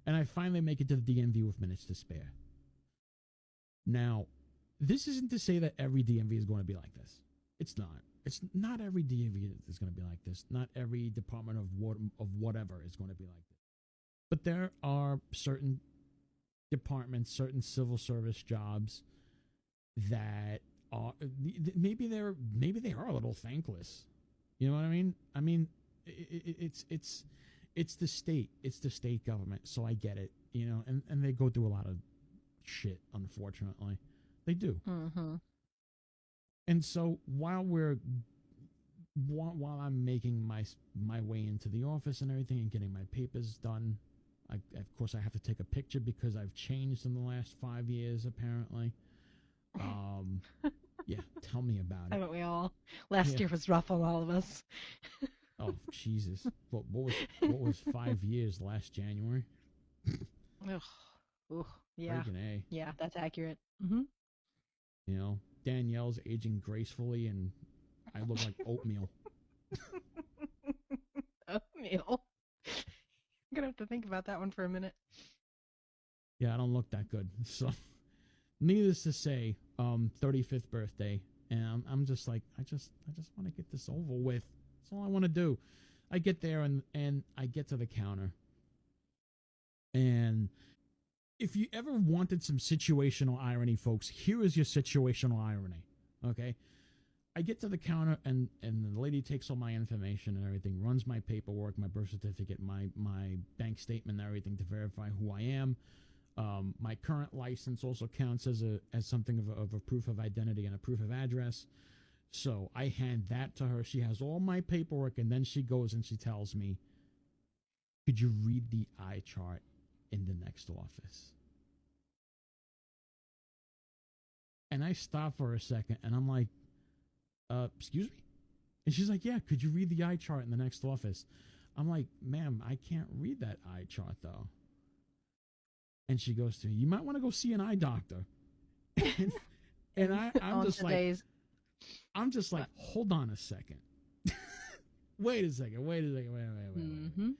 And I finally make it to the DMV with minutes to spare. Now, this isn't to say that every DMV is going to be like this. It's not. It's not every DMV is going to be like this. Not every department of whatever is going to be like this. But there are certain departments, certain civil service jobs that are maybe they are a little thankless. You know what I mean? I mean, it's the state. It's the state government, so I get it. You know, and they go through a lot of shit, unfortunately. They do. Mm-hmm. And so while I'm making my way into the office and everything and getting my papers done, of course I have to take a picture because I've changed in the last 5 years, apparently. Yeah, tell me about it. Haven't we all? Last year was rough on all of us. Oh, Jesus. What was 5 years last January? Ugh. Yeah. Freaking A. Yeah, that's accurate. Mm-hmm. You know, Danielle's aging gracefully and I look like oatmeal. Oatmeal? I'm going to have to think about that one for a minute. Yeah, I don't look that good. So, needless to say, 35th birthday, and I'm just like, I just want to get this over with. That's all I want to do. I get there and I get to the counter. And if you ever wanted some situational irony, folks, here is your situational irony. Okay? I get to the counter and the lady takes all my information and everything, runs my paperwork, my birth certificate, my bank statement and everything to verify who I am. My current license also counts as something of a proof of identity and a proof of address. So I hand that to her. She has all my paperwork, and then she goes and she tells me, could you read the eye chart in the next office? And I stop for a second, and I'm like, excuse me? And she's like, yeah, could you read the eye chart in the next office? I'm like, ma'am, I can't read that eye chart, though. And she goes to me, you might want to go see an eye doctor. And I'm just like, hold on a second. Wait a second. Mm-hmm.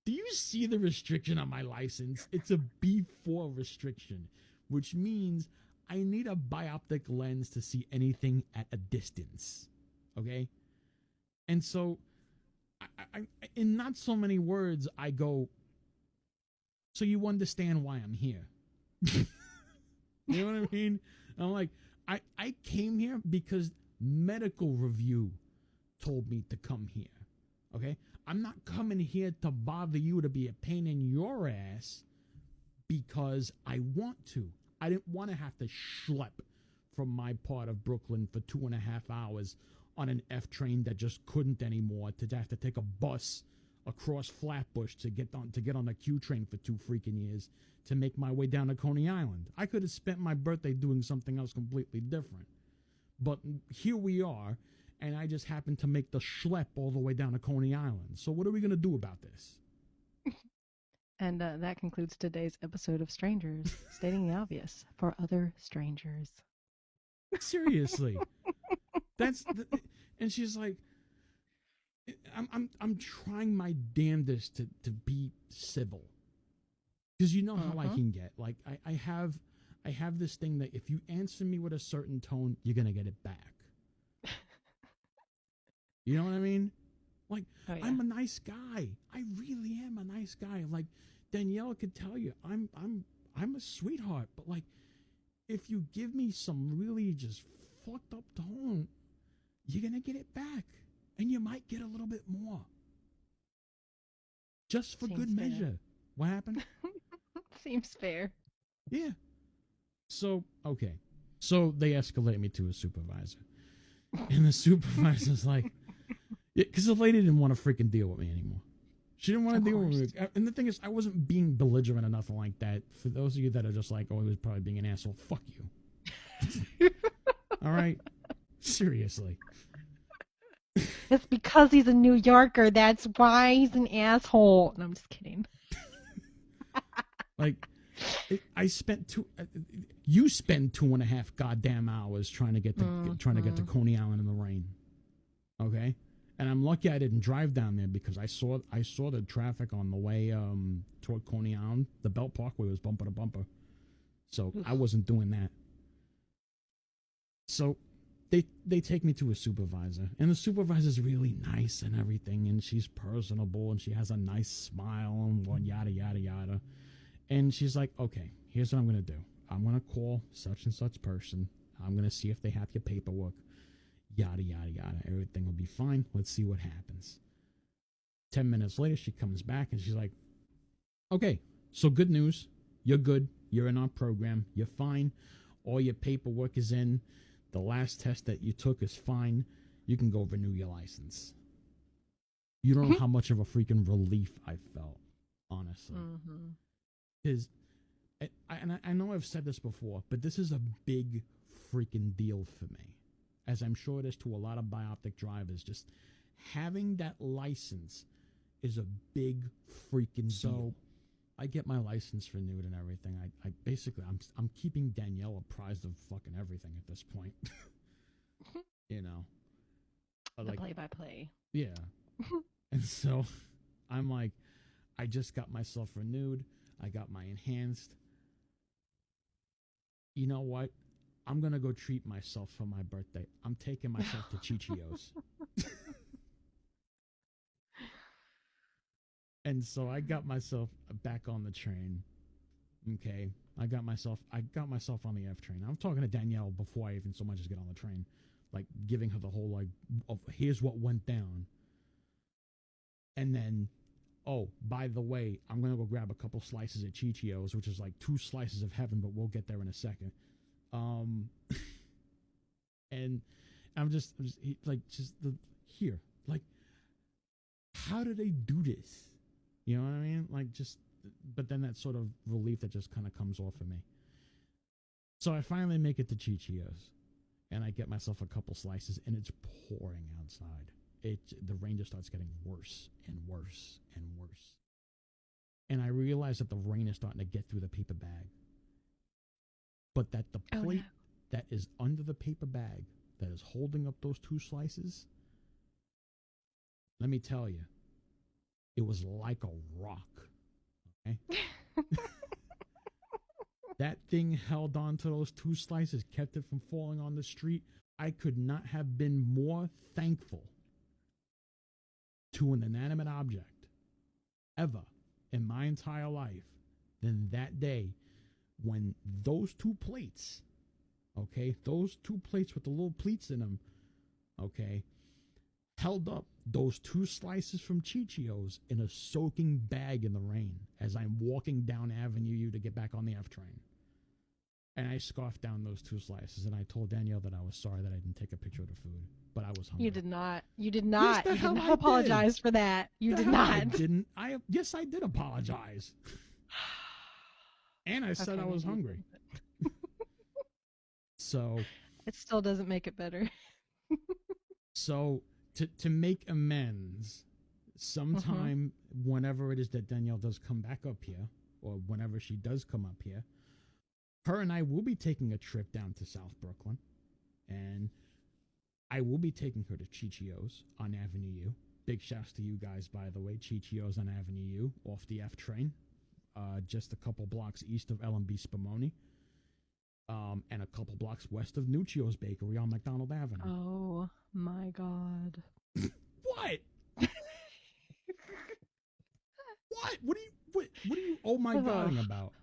Do you see the restriction on my license? It's a B4 restriction, which means I need a bioptic lens to see anything at a distance. Okay? And so, I in not so many words, I go, so you understand why I'm here. You know what I mean? I'm like, I came here because medical review told me to come here. Okay? I'm not coming here to bother you, to be a pain in your ass because I want to. I didn't want to have to schlep from my part of Brooklyn for 2.5 hours on an F train that just couldn't anymore, to have to take a bus across Flatbush to get on the Q train for 2 freaking years to make my way down to Coney Island. I could have spent my birthday doing something else completely different. But here we are, and I just happened to make the schlep all the way down to Coney Island. So what are we going to do about this? And that concludes today's episode of Strangers, stating the obvious for other strangers. Seriously. And she's like, I'm trying my damnedest to be civil, because you know how I can get. Like I have this thing that if you answer me with a certain tone, you're gonna get it back. You know what I mean? Like, oh, yeah. I'm a nice guy. I really am a nice guy. Like Danielle could tell you, I'm a sweetheart. But like, if you give me some really just fucked up tone, you're gonna get it back. And you might get a little bit more. Just for good measure. What happened? Seems fair. Yeah. So, okay. So they escalate me to a supervisor. And the supervisor's like, yeah, because the lady didn't want to freaking deal with me anymore. She didn't want to deal with me. And the thing is, I wasn't being belligerent or nothing like that. For those of you that are just like, oh, he was probably being an asshole, fuck you. All right? Seriously. It's because he's a New Yorker. That's why he's an asshole. No, I'm just kidding. Like, you spend 2.5 goddamn hours trying to get to Coney Island in the rain. Okay? And I'm lucky I didn't drive down there because I saw the traffic on the way toward Coney Island. The Belt Parkway was bumper to bumper. So I wasn't doing that. So they take me to a supervisor, and the supervisor's really nice and everything, and she's personable, and she has a nice smile and yada yada yada. And she's like, okay, here's what I'm gonna do. I'm gonna call such and such person. I'm gonna see if they have your paperwork. Yada yada yada. Everything will be fine. Let's see what happens. 10 minutes later, she comes back and she's like, okay, so good news. You're good. You're in our program. You're fine. All your paperwork is in. The last test that you took is fine. You can go renew your license. You don't know how much of a freaking relief I felt, honestly. Because, I know I've said this before, but this is a big freaking deal for me, as I'm sure it is to a lot of bioptic drivers. Just having that license is a big freaking deal. I get my license renewed and everything. I basically, I'm keeping Danielle apprised of fucking everything at this point. You know, the play-by-play. Yeah. And so I'm like, I just got myself renewed. I got my enhanced. You know what? I'm gonna go treat myself for my birthday. I'm taking myself to Chichio's. And so I got myself back on the train. Okay. I got myself on the F train. I'm talking to Danielle before I even so much as get on the train. Like giving her the whole like, of here's what went down. And then, oh, by the way, I'm gonna go grab a couple slices at Chichio's, which is like 2 slices of heaven, but we'll get there in a second. And I'm just here. Like, how do they do this? You know what I mean? Like, but then that sort of relief that just kind of comes off of me. So I finally make it to Chichio's, and I get myself a couple slices, and it's pouring outside. The rain just starts getting worse and worse and worse. And I realize that the rain is starting to get through the paper bag. But that the plate that is under the paper bag that is holding up those 2 slices, let me tell you, it was like a rock. Okay? That thing held on to those 2 slices, kept it from falling on the street. I could not have been more thankful to an inanimate object ever in my entire life than that day when those 2 plates, okay, those 2 plates with the little pleats in them, okay, held up those 2 slices from Chichio's in a soaking bag in the rain as I'm walking down Avenue U to get back on the F train. And I scoffed down those 2 slices, and I told Danielle that I was sorry that I didn't take a picture of the food, but I was hungry. You did not. You did not. You did not apologize for that. You did not. I didn't. Yes, I did apologize. And I said I was hungry. So it still doesn't make it better. So to make amends, sometime whenever it is that Danielle does come back up here, or whenever she does come up here, her and I will be taking a trip down to South Brooklyn, and I will be taking her to Chichio's on Avenue U. Big shouts to you guys, by the way. Chichio's on Avenue U, off the F train, just a couple blocks east of L&B Spumoni, and a couple blocks west of Nuccio's Bakery on McDonald Avenue. Oh my God! What? What? What are you? Oh my God! About?